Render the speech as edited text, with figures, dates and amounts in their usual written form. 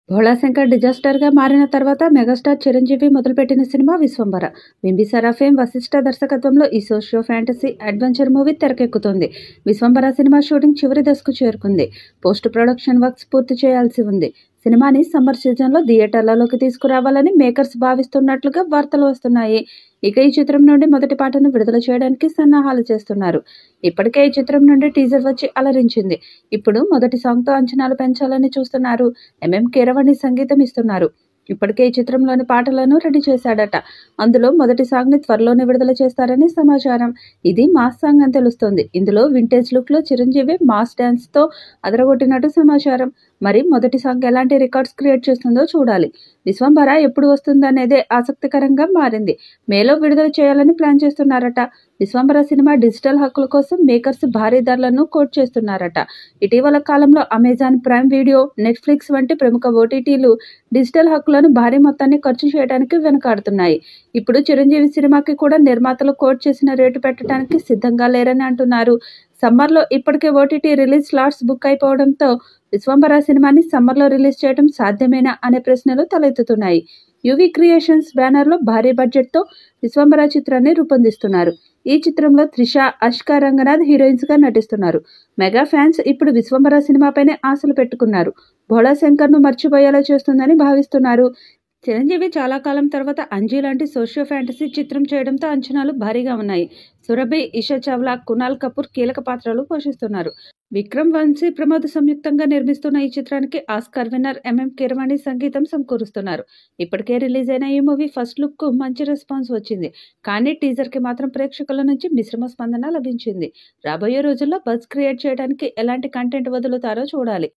భోళాశంకర్ డిజాస్టర్గా మారిన తర్వాత మెగాస్టార్ చిరంజీవి మొదలుపెట్టిన సినిమా విశ్వంబర. బింబిసారా ఫేమ్ వశిష్ఠ దర్శకత్వంలో ఈ సోషియో ఫ్యాంటసీ అడ్వెంచర్ మూవీ తెరకెక్కుతోంది. విశ్వంబర సినిమా షూటింగ్ చివరి దశకు చేరుకుంది. పోస్ట్ ప్రొడక్షన్ వర్క్స్ పూర్తి చేయాల్సి ఉంది. సినిమాని సమ్మర్ సీజన్లో థియేటర్లలోకి తీసుకురావాలని మేకర్స్ భావిస్తున్నట్లుగా వార్తలు వస్తున్నాయి. ఇక ఈ చిత్రం నుండి మొదటి పాటను విడుదల చేయడానికి సన్నాహాలు చేస్తున్నారు. ఇప్పటికే ఈ చిత్రం నుండి టీజర్ వచ్చి అలరించింది. ఇప్పుడు మొదటి సాంగ్తో అంచనాలు పెంచాలని చూస్తున్నారు. ఎంఎం కీరవాణి సంగీతం ఇస్తున్నారు. ఇప్పటికే ఈ చిత్రంలోని పాటలను రెడీ చేశాడట. అందులో మొదటి సాంగ్ని త్వరలోనే విడుదల చేస్తారని సమాచారం. ఇది మాస్ సాంగ్ అని తెలుస్తోంది. ఇందులో వింటేజ్ లుక్లో చిరంజీవి మాస్ డ్యాన్స్తో అదరగొట్టినట్టు సమాచారం. మరి మొదటి సాంగ్ ఎలాంటి రికార్డ్స్ క్రియేట్ చేస్తుందో చూడాలి. విశ్వంబర ఎప్పుడు వస్తుందనేదే ఆసక్తికరంగా మారింది. మేలో విడుదల చేయాలని ప్లాన్ చేస్తున్నారట. విశ్వంబర సినిమా డిజిటల్ హక్కుల కోసం మేకర్స్ భారీ ధరలను కోట్ చేస్తున్నారట. ఇటీవల కాలంలో అమెజాన్ ప్రైమ్ వీడియో, నెట్ఫ్లిక్స్ వంటి ప్రముఖ ఓటీటీలు డిజిటల్ హక్కులను భారీ మొత్తాన్ని ఖర్చు చేయడానికి వెనుకాడుతున్నాయి. ఇప్పుడు చిరంజీవి సినిమాకి కూడా నిర్మాతలు కోట్ చేసిన రేటు పెట్టడానికి సిద్ధంగా లేరని అంటున్నారు. సమ్మర్లో ఇప్పటికే ఓటీటీ రిలీజ్ స్లాట్స్ బుక్ అయిపోవడంతో విశ్వంబర సినిమాని సమ్మర్లో రిలీజ్ చేయడం సాధ్యమేనా అనే ప్రశ్నలు తలెత్తుతున్నాయి. యువి క్రియేషన్స్ బ్యానర్లో భారీ బడ్జెట్తో విశ్వంబర చిత్రాన్ని రూపొందిస్తున్నారు. ఈ చిత్రంలో త్రిష, అష్కా రంగనాథ్ హీరోయిన్స్గా నటిస్తున్నారు. మెగా ఫ్యాన్స్ ఇప్పుడు విశ్వంబర సినిమాపైనే ఆశలు పెట్టుకున్నారు. భోళాశంకర్ను మర్చిపోయేలా చేస్తుందని భావిస్తున్నారు. చిరంజీవి చాలా కాలం తర్వాత అంజీ లాంటి సోషియో ఫ్యాంటసీ చిత్రం చేయడంతో అంచనాలు భారీగా ఉన్నాయి. సురభి, ఇషా చావ్లా, కునాల్ కపూర్ కీలక పాత్రలు పోషిస్తున్నారు. విక్రమ్ వంశీ, ప్రమోద్ సంయుక్తంగా నిర్మిస్తున్న ఈ చిత్రానికి ఆస్కార్ విన్నర్ ఎంఎం కీరవాణి సంగీతం సమకూరుస్తున్నారు. ఇప్పటికే రిలీజ్ అయిన ఈ మూవీ ఫస్ట్ లుక్ కు మంచి రెస్పాన్స్ వచ్చింది. కానీ టీజర్ కి మాత్రం ప్రేక్షకుల నుంచి మిశ్రమ స్పందన లభించింది. రాబోయే రోజుల్లో బజ్ క్రియేట్ చేయడానికి ఎలాంటి కంటెంట్ వదులుతారో చూడాలి.